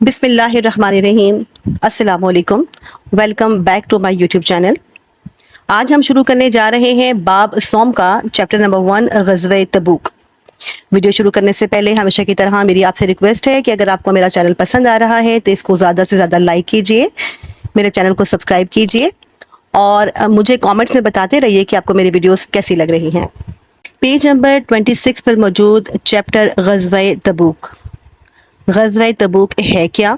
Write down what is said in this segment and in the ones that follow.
بسم اللہ الرحمن الرحیم۔ السلام علیکم، welcome back to my YouTube channel. آج ہم شروع کرنے جا رہے ہیں باب صوم کا چیپٹر نمبر 1 غزوہ تبوک۔ ویڈیو شروع کرنے سے پہلے ہمیشہ کی طرح میری آپ سے ریکویسٹ ہے کہ اگر آپ کو میرا چینل پسند آ رہا ہے تو اس کو زیادہ سے زیادہ لائک کیجئے، میرے چینل کو سبسکرائب کیجئے اور مجھے کامنٹ میں بتاتے رہیے کہ آپ کو میری ویڈیوز کیسی لگ رہی ہیں۔ پیج نمبر 26 پر موجود چیپٹر غزوہ تبوک۔ غزوہ تبوک ہے کیا؟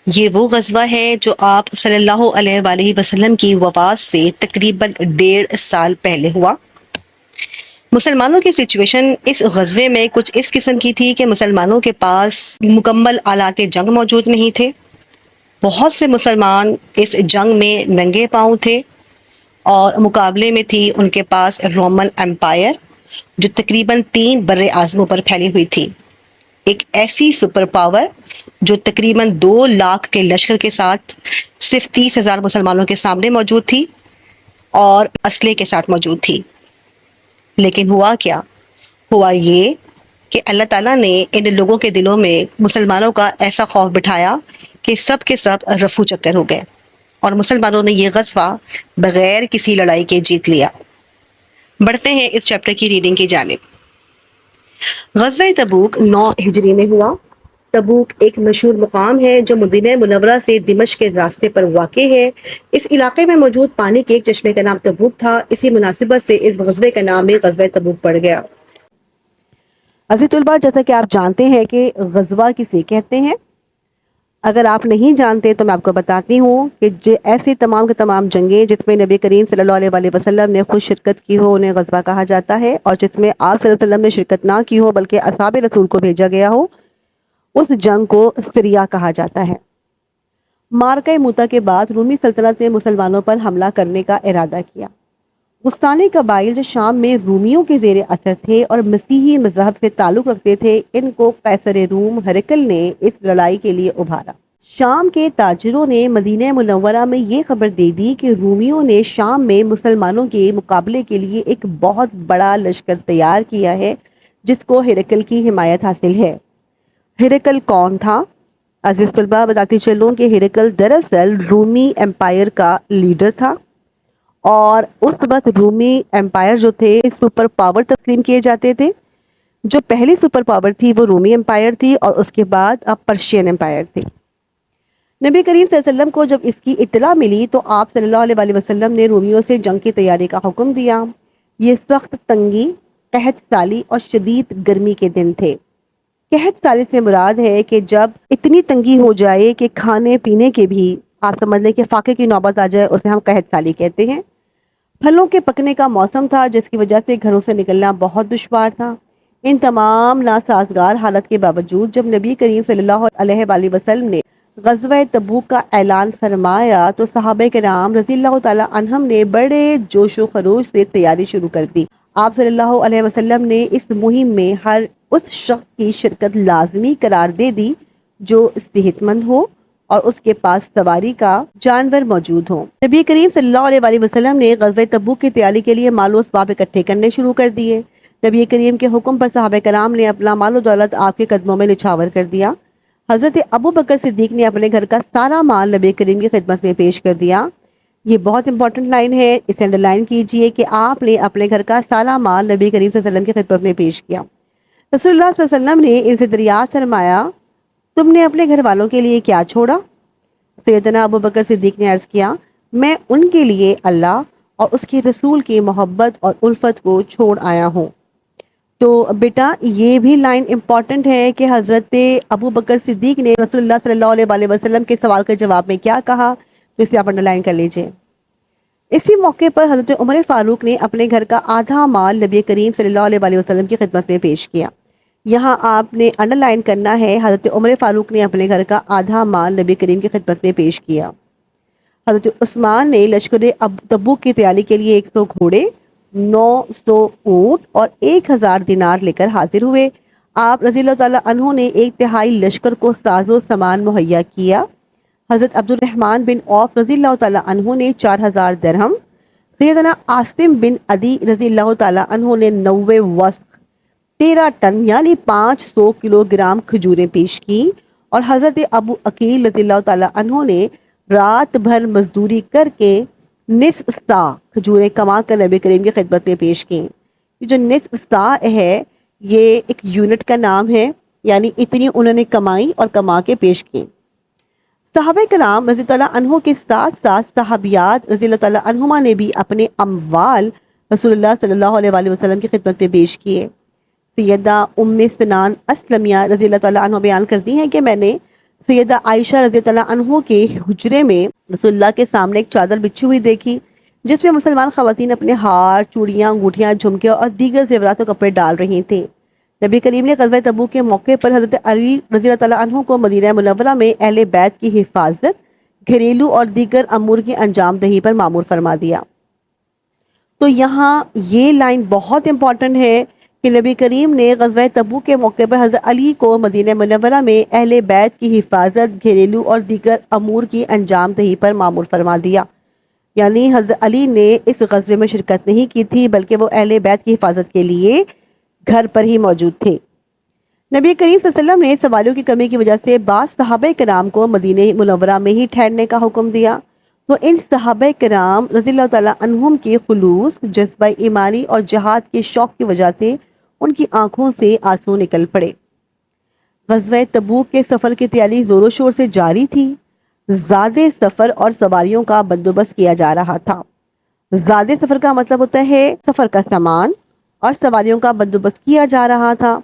یہ وہ غزوہ ہے جو آپ صلی اللہ علیہ وآلہ وسلم کی وفات سے تقریباً 1.5 سال پہلے ہوا۔ مسلمانوں کی سچویشن اس غزوے میں کچھ اس قسم کی تھی کہ مسلمانوں کے پاس مکمل آلات جنگ موجود نہیں تھے۔ بہت سے مسلمان اس جنگ میں ننگے پاؤں تھے اور مقابلے میں تھی ان کے پاس رومن امپائر جو تقریباً 3 بر اعظموں پر پھیلی ہوئی تھی، ایک ایسی سپر پاور جو تقریباً 2 لاکھ کے لشکر کے ساتھ صرف 30,000 مسلمانوں کے سامنے موجود تھی اور اسلحے کے ساتھ موجود تھی۔ لیکن ہوا کیا؟ ہوا یہ کہ اللہ تعالیٰ نے ان لوگوں کے دلوں میں مسلمانوں کا ایسا خوف بٹھایا کہ سب کے سب رفو چکر ہو گئے اور مسلمانوں نے یہ غزوہ بغیر کسی لڑائی کے جیت لیا۔ بڑھتے ہیں اس چیپٹر کی ریڈنگ کی جانب۔ غزوہ تبوک 9 ہجری میں ہوا۔ تبوک ایک مشہور مقام ہے جو مدینہ منورہ سے دمشق کے راستے پر واقع ہے۔ اس علاقے میں موجود پانی کے ایک چشمے کا نام تبوک تھا، اسی مناسبت سے اس غزوے کا نام بھی غزوہ تبوک پڑ گیا۔ عزیز طلباء، جیسا کہ آپ جانتے ہیں کہ غزوہ کسے کہتے ہیں، اگر آپ نہیں جانتے تو میں آپ کو بتاتی ہوں کہ ایسی تمام کے تمام جنگیں جس میں نبی کریم صلی اللہ علیہ وسلم نے خود شرکت کی ہو انہیں غزوہ کہا جاتا ہے، اور جس میں آپ صلی اللہ علیہ وسلم نے شرکت نہ کی ہو بلکہ اصحاب رسول کو بھیجا گیا ہو اس جنگ کو سریہ کہا جاتا ہے۔ معرکہ موتا کے بعد رومی سلطنت نے مسلمانوں پر حملہ کرنے کا ارادہ کیا۔ غسطانی قبائل جو شام میں رومیوں کے زیر اثر تھے اور مسیحی مذہب سے تعلق رکھتے تھے، ان کو قیصر روم ہرقل نے اس لڑائی کے لیے ابھارا۔ شام کے تاجروں نے مدینہ منورہ میں یہ خبر دے دی کہ رومیوں نے شام میں مسلمانوں کے مقابلے کے لیے ایک بہت بڑا لشکر تیار کیا ہے جس کو ہرقل کی حمایت حاصل ہے۔ ہرقل کون تھا؟ عزیز طلباء، بتاتی چلوں کہ ہرقل دراصل رومی امپائر کا لیڈر تھا، اور اس وقت رومی امپائر جو تھے سپر پاور تسلیم کیے جاتے تھے۔ جو پہلی سپر پاور تھی وہ رومی امپائر تھی اور اس کے بعد پرشین امپائر تھی۔ نبی کریم صلی اللہ علیہ وسلم کو جب اس کی اطلاع ملی تو آپ صلی اللہ علیہ وسلم نے رومیوں سے جنگ کی تیاری کا حکم دیا۔ یہ سخت تنگی، قحط سالی اور شدید گرمی کے دن تھے۔ قحط سالی سے مراد ہے کہ جب اتنی تنگی ہو جائے کہ کھانے پینے کے بھی آپ سمجھ لیں کہ فاقے کی نوبت آ جائے، اسے ہم قحط سالی کہتے ہیں۔ پھلوں کے پکنے کا موسم تھا جس کی وجہ سے گھروں سے نکلنا بہت دشوار تھا۔ ان تمام ناسازگار حالت کے باوجود جب نبی کریم صلی اللہ علیہ وآلہ وسلم نے غزوہ تبوک کا اعلان فرمایا تو صحابہ کرام رضی اللہ تعالی عنہم نے بڑے جوش و خروش سے تیاری شروع کر دی۔ آپ صلی اللہ علیہ وسلم نے اس مہم میں ہر اس شخص کی شرکت لازمی قرار دے دی جو صحت مند ہو اور اس کے پاس سواری کا جانور موجود ہو۔ نبی کریم صلی اللہ علیہ وآلہ وسلم نے غزوہ تبوک کی تیاری کے لیے مال و اسباب اکٹھے کرنے شروع کر دیے۔ نبی کریم کے حکم پر صحابہ کرام نے اپنا مال و دولت آپ کے قدموں میں نچھاور کر دیا۔ حضرت ابو بکر صدیق نے اپنے گھر کا سارا مال نبی کریم کی خدمت میں پیش کر دیا۔ یہ بہت امپورٹنٹ لائن ہے، اسے انڈر لائن کیجئے کہ آپ نے اپنے گھر کا سارا مال نبی کریم صلی اللہ علیہ وسلم کی خدمت میں پیش کیا۔ رسول اللہ صلی اللہ علیہ وسلم نے ان سے دریافت فرمایا، تم نے اپنے گھر والوں کے لیے کیا چھوڑا؟ سیدنا ابو بکر صدیق نے عرض کیا، میں ان کے لیے اللہ اور اس کے رسول کی محبت اور الفت کو چھوڑ آیا ہوں۔ تو بیٹا یہ بھی لائن امپورٹنٹ ہے کہ حضرت ابو بکر صدیق نے رسول اللہ صلی اللہ علیہ وسلم کے سوال کے جواب میں کیا کہا، تو اسے آپ انڈر لائن کر لیجئے۔ اسی موقع پر حضرت عمر فاروق نے اپنے گھر کا آدھا مال نبی کریم صلی اللہ علیہ وسلم کی خدمت میں پیش کیا۔ یہاں آپ نے انڈر لائن کرنا ہے، حضرت عمر فاروق نے اپنے گھر کا آدھا مال نبی کریم کی خدمت میں پیش کیا۔ حضرت عثمان نے لشکر تبوک کی تیاری کے لیے 100 گھوڑے، 900 اونٹ اور 1000 دینار لے کر حاضر ہوئے۔ آپ رضی اللہ تعالیٰ عنہ نے 1/3 لشکر کو ساز و سامان مہیا کیا۔ حضرت عبد الرحمن بن عوف رضی اللہ تعالیٰ عنہ نے 4000 درہم، سیدنا عاصم بن عدی رضی اللہ تعالیٰ عنہ نے 90 وسق 13 ٹن یعنی 500 کلو گرام کھجوریں پیش کی، اور حضرت ابو عقیل رضی اللہ تعالیٰ عنہ نے رات بھر مزدوری کر کے نصف سا کھجوریں کما کر نبی کریم کی خدمت میں پیش کی۔ یہ جو نصف سا ہے یہ ایک یونٹ کا نام ہے، یعنی اتنی انہوں نے کمائی اور کما کے پیش کی۔ صحابہ کرام رضی اللہ عنہ کے ساتھ ساتھ صحابیات رضی اللہ تعالیٰ عنہما نے بھی اپنے اموال رسول اللہ صلی اللہ علیہ وآلہ وسلم کی خدمت میں پیش کیے۔ سیدہ ام سنان اسلمیہ رضی اللہ تعالیٰ عنہ بیان کرتی ہیں کہ میں نے سیدہ عائشہ رضی اللہ عنہ کے حجرے میں رسول اللہ کے سامنے ایک چادر بچھی ہوئی دیکھی، جس میں مسلمان خواتین اپنے ہار، چوڑیاں، انگوٹھیاں، جھمکے اور دیگر زیورات و کپڑے ڈال رہی تھیں۔ نبی کریم نے غزوہ تبوک کے موقع پر حضرت علی رضی اللہ عنہ کو مدینہ منورہ میں اہل بیت کی حفاظت، گھریلو اور دیگر امور کی انجام دہی پر مامور فرما دیا۔ تو یہاں یہ لائن بہت امپورٹنٹ ہے کہ نبی کریم نے غزوہ تبوک کے موقع پر حضرت علی کو مدینہ منورہ میں اہل بیت کی حفاظت، گھریلو اور دیگر امور کی انجام دہی پر مامور فرما دیا۔ یعنی حضرت علی نے اس غزوے میں شرکت نہیں کی تھی، بلکہ وہ اہل بیت کی حفاظت کے لیے گھر پر ہی موجود تھے۔ نبی کریم صلی اللہ علیہ وسلم نے سواریوں کی کمی کی وجہ سے بعض صحابہ کرام کو مدینہ منورہ میں ہی ٹھہرنے کا حکم دیا، تو ان صحابہ کرام رضی اللہ تعالیٰ عنہم کے خلوص، جذبہ ایمانی اور جہاد کے شوق کی وجہ سے ان کی آنکھوں سے آنسو نکل پڑے۔ غزوہ تبوک کے سفر کی تیاری زور و شور سے جاری تھی۔ زیادہ سفر اور سواریوں کا بندوبست کیا جا رہا تھا۔ زیادہ سفر کا مطلب ہوتا ہے سفر کا سامان اور سواریوں کا بندوبست کیا جا رہا تھا،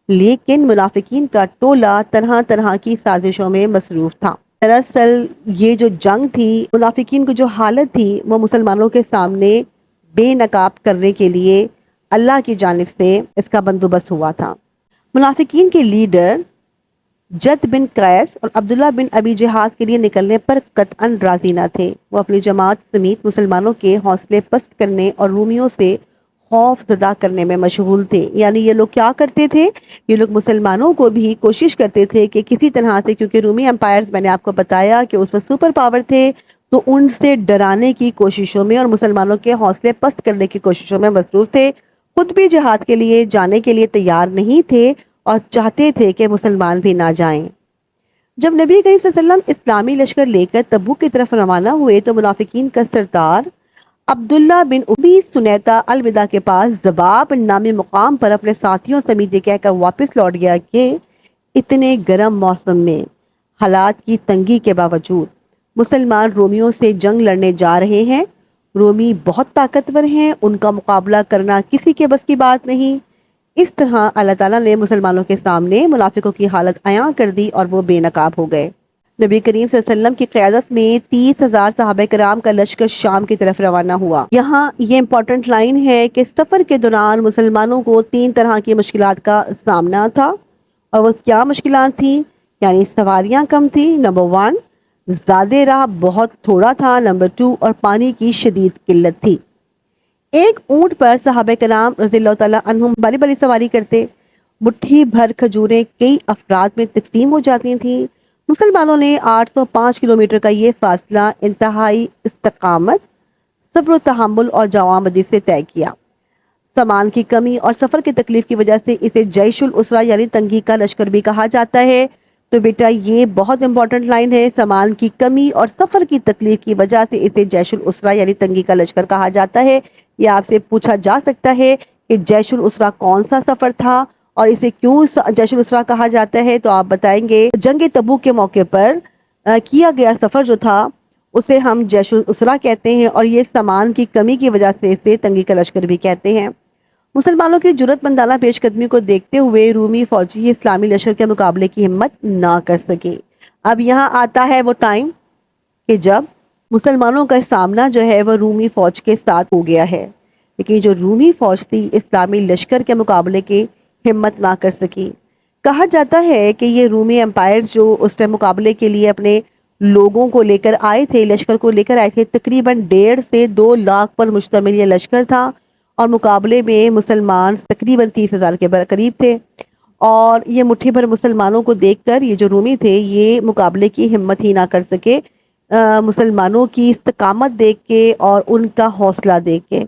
لیکن منافقین کا ٹولہ طرح طرح کی سازشوں میں مصروف تھا۔ دراصل یہ جو جنگ تھی، منافقین کی جو حالت تھی، وہ مسلمانوں کے سامنے بے نقاب کرنے کے لیے اللہ کی جانب سے اس کا بندوبست ہوا تھا۔ منافقین کے لیڈر جد بن قیس اور عبداللہ بن ابی جہاد کے لیے نکلنے پر قطعاً راضی نہ تھے۔ وہ اپنی جماعت سمیت مسلمانوں کے حوصلے پست کرنے اور رومیوں سے خوف زدہ کرنے میں مشغول تھے۔ یعنی یہ لوگ کیا کرتے تھے؟ یہ لوگ مسلمانوں کو بھی کوشش کرتے تھے کہ کسی طرح سے، کیونکہ رومی امپائرز میں نے آپ کو بتایا کہ اس میں سپر پاور تھے، تو ان سے ڈرانے کی کوششوں میں اور مسلمانوں کے حوصلے پست کرنے کی کوششوں میں مصروف تھے۔ خود بھی جہاد کے لیے جانے کے لیے تیار نہیں تھے اور چاہتے تھے کہ مسلمان بھی نہ جائیں۔ جب نبی کریم صلی اللہ علیہ وسلم اسلامی لشکر لے کر تبوک کی طرف روانہ ہوئے تو منافقین کا سردار عبداللہ بن ابی سنیتا الوداع کے پاس زباب نامی مقام پر اپنے ساتھیوں سمیت یہ کہہ کر واپس لوٹ گیا کہ اتنے گرم موسم میں حالات کی تنگی کے باوجود مسلمان رومیوں سے جنگ لڑنے جا رہے ہیں۔ رومی بہت طاقتور ہیں، ان کا مقابلہ کرنا کسی کے بس کی بات نہیں۔ اس طرح اللہ تعالیٰ نے مسلمانوں کے سامنے منافقوں کی حالت عیاں کر دی اور وہ بے نقاب ہو گئے۔ نبی کریم صلی اللہ علیہ وسلم کی قیادت میں 30,000 صحابہ کرام کا لشکر شام کی طرف روانہ ہوا۔ یہاں یہ امپورٹنٹ لائن ہے کہ سفر کے دوران مسلمانوں کو 3 طرح کی مشکلات کا سامنا تھا، اور وہ کیا مشکلات تھیں؟ یعنی سواریاں کم تھی، نمبر 1، زیادہ راہ بہت تھوڑا تھا، نمبر 2، اور پانی کی شدید قلت تھی۔ ایک اونٹ پر صحابہ کرام رضی اللہ تعالیٰ عنہم باری باری سواری کرتے۔ مٹھی بھر کھجوریں کئی افراد میں تقسیم ہو جاتی تھیں۔ مسلمانوں نے 805 کلومیٹر کا یہ فاصلہ انتہائی استقامت، صبر و تحمل اور جوانمردی سے طے کیا۔ سامان کی کمی اور سفر کی تکلیف کی وجہ سے اسے جیش الاسرہ یعنی تنگی کا لشکر بھی کہا جاتا ہے۔ تو بیٹا یہ بہت امپورٹنٹ لائن ہے، سامان کی کمی اور سفر کی تکلیف کی وجہ سے اسے جیش الاسرہ یعنی تنگی کا لشکر کہا جاتا ہے۔ یہ آپ سے پوچھا جا سکتا ہے کہ جیش الاسرہ کون سا سفر تھا اور اسے کیوں جیش الاسرہ کہا جاتا ہے، تو آپ بتائیں گے جنگ تبوک کے موقع پر کیا گیا سفر جو تھا اسے ہم جیش الاسرہ کہتے ہیں، اور یہ سامان کی کمی کی وجہ سے اسے تنگی کا لشکر بھی کہتے ہیں۔ مسلمانوں کی جرأت مندانہ پیش قدمی کو دیکھتے ہوئے رومی فوجی اسلامی لشکر کے مقابلے کی ہمت نہ کر سکے۔ اب یہاں آتا ہے وہ ٹائم کہ جب مسلمانوں کا سامنا جو ہے وہ رومی فوج کے ساتھ ہو گیا ہے، لیکن جو رومی فوج تھی اسلامی لشکر کے مقابلے کی ہمت نہ کر سکی۔ کہا جاتا ہے کہ یہ رومی امپائر جو اس ٹائم مقابلے کے لیے اپنے لوگوں کو لے کر آئے تھے، لشکر کو لے کر آئے تھے، تقریباً 1.5 سے 2 لاکھ پر مشتمل یہ لشکر تھا، اور مقابلے میں مسلمان تقریباً 30,000 کے قریب تھے۔ اور یہ مٹھی بھر مسلمانوں کو دیکھ کر یہ جو رومی تھے یہ مقابلے کی ہمت ہی نہ کر سکے، مسلمانوں کی استقامت دیکھ کے اور ان کا حوصلہ دیکھ کے۔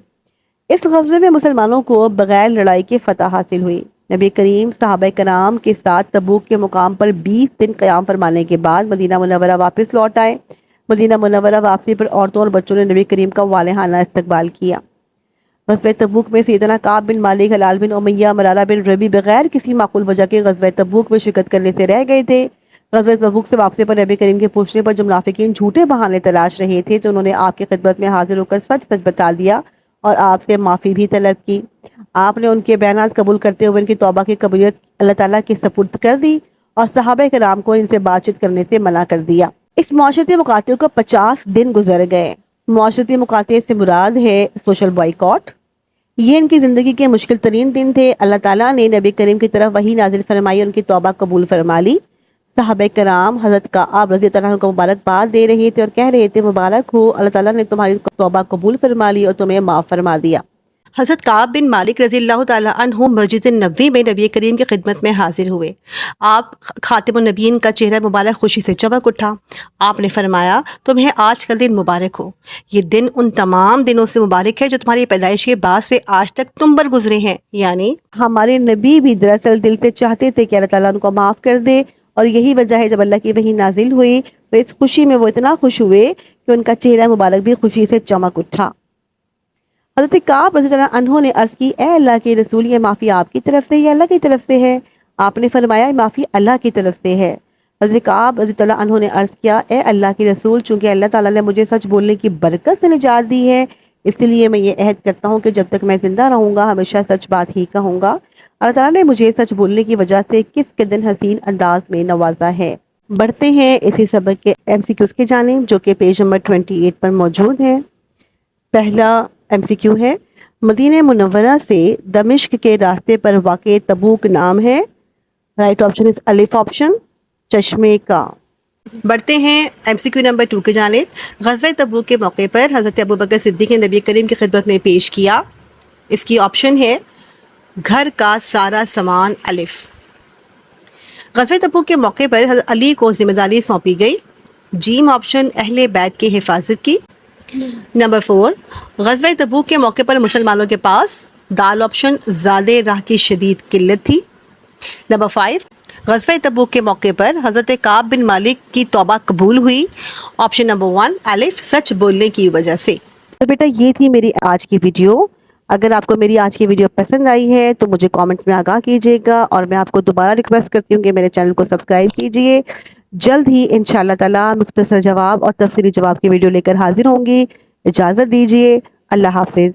اس غزوے میں مسلمانوں کو بغیر لڑائی کے فتح حاصل ہوئی۔ نبی کریم صحابہ کرام کے ساتھ تبوک کے مقام پر 20 دن قیام فرمانے کے بعد مدینہ منورہ واپس لوٹ آئے۔ مدینہ منورہ واپسی پر عورتوں اور بچوں نے نبی کریم کا والہانہ استقبال کیا۔ غزوہ تبوک میں سیدنا کعب بن مالک، ہلال بن امیہ، مرارہ بن ربی بغیر کسی معقول وجہ کے غزوہ تبوک میں شرکت کرنے سے رہ گئے تھے۔ غزوہ تبوک سے واپسی پر نبی کریم کے پوچھنے پر جب منافقین جھوٹے بہانے تلاش رہے تھے تو انہوں نے آپ کی خدمت میں حاضر ہو کر سچ سچ بتا دیا اور آپ سے معافی بھی طلب کی۔ آپ نے ان کے بیانات قبول کرتے ہوئے ان کی توبہ کی قبولیت اللہ تعالیٰ کے سپرد کر دی اور صحابہ کرام کو ان سے بات چیت کرنے سے منع کر دیا۔ اس معاشرتی مقاطعے کو 50 دن گزر گئے۔ معاشرتی مقاطعے سے مراد ہے سوشل بائیکاٹ۔ یہ ان کی زندگی کے مشکل ترین دن تھے۔ اللہ تعالیٰ نے نبی کریم کی طرف وحی نازل فرمائی، ان کی توبہ قبول فرما لی۔ صحابہ کرام حضرت کعب رضی اللہ عنہ کو مبارکباد دے رہے تھے اور کہہ رہے تھے مبارک ہو، اللہ تعالیٰ نے تمہاری توبہ قبول فرما لی اور تمہیں معاف فرما دیا۔ حضرت کعب بن مالک رضی اللہ تعالیٰ عنہ مسجد نبوی میں نبی کریم کی خدمت میں حاضر ہوئے۔ آپ خاتم النبیین کا چہرہ مبارک خوشی سے چمک اٹھا۔ آپ نے فرمایا تمہیں آج کا دن مبارک ہو۔ یہ دن ان تمام دنوں سے مبارک ہے جو تمہاری پیدائش کے بعد سے آج تک تم پر گزرے ہیں، یعنی ہمارے نبی بھی دراصل دل سے چاہتے تھے کہ اللہ تعالیٰ ان کو معاف کر دے، اور یہی وجہ ہے جب اللہ کی وحی نازل ہوئی تو اس خوشی میں وہ اتنا خوش ہوئے کہ ان کا چہرہ مبارک بھی خوشی سے چمک اٹھا۔ حضرت کعب رضی اللہ عنہ نے عرض کی، اے اللہ کے رسول، یہ معافی آپ کی طرف سے یا اللہ کی طرف سے ہے؟ آپ نے فرمایا یہ معافی اللہ کی طرف سے ہے۔ حضرت کعب رضی اللہ عنہ نے عرض کیا، اے اللہ کے رسول، چونکہ اللہ تعالیٰ نے مجھے سچ بولنے کی برکت سے نجات دی ہے، اس لیے میں یہ عہد کرتا ہوں کہ جب تک میں زندہ رہوں گا ہمیشہ سچ بات ہی کہوں گا۔ اللہ تعالیٰ نے مجھے سچ بولنے کی وجہ سے کس کے دن حسین انداز میں نوازا ہے۔ بڑھتے ہیں اسی سبق کے MCQs کی جانب جو کہ پیج نمبر 28 پر موجود ہے۔ پہلا MCQ ہے، مدینہ منورہ سے دمشق کے راستے پر واقع تبوک نام ہے؟ رائٹ آپشن از الف آپشن، چشمے کا۔ بڑھتے ہیں MCQ نمبر 2 کی جانب۔ غزوہ تبوک کے موقع پر حضرت ابوبکر صدیق نے نبی کریم کی خدمت میں پیش کیا۔ اس کی آپشن ہے گھر کا سارا سامان، الف۔ غزوہ تبوک کے موقع پر حضرت علی کو ذمہ داری سونپی گئی، جیم آپشن اہل بیت کی حفاظت کی۔ نمبر 4، غزوہ تبوک کے موقع پر مسلمانوں کے پاس دال آپشن زیادہ راہ کی شدید قلت تھی۔ نمبر 5، غزوہ تبوک کے موقع پر حضرت کعب بن مالک کی توبہ قبول ہوئی، آپشن نمبر 1 الف، سچ بولنے کی وجہ سے۔ تو بیٹا یہ تھی میری آج کی ویڈیو۔ اگر آپ کو میری آج کی ویڈیو پسند آئی ہے تو مجھے کامنٹ میں آگاہ کیجیے گا، اور میں آپ کو دوبارہ ریکویسٹ کرتی ہوں کہ میرے چینل کو سبسکرائب کیجیے۔ جلد ہی انشاءاللہ تعالیٰ مختصر جواب اور تفصیلی جواب کی ویڈیو لے کر حاضر ہوں گی۔ اجازت دیجیے، اللہ حافظ۔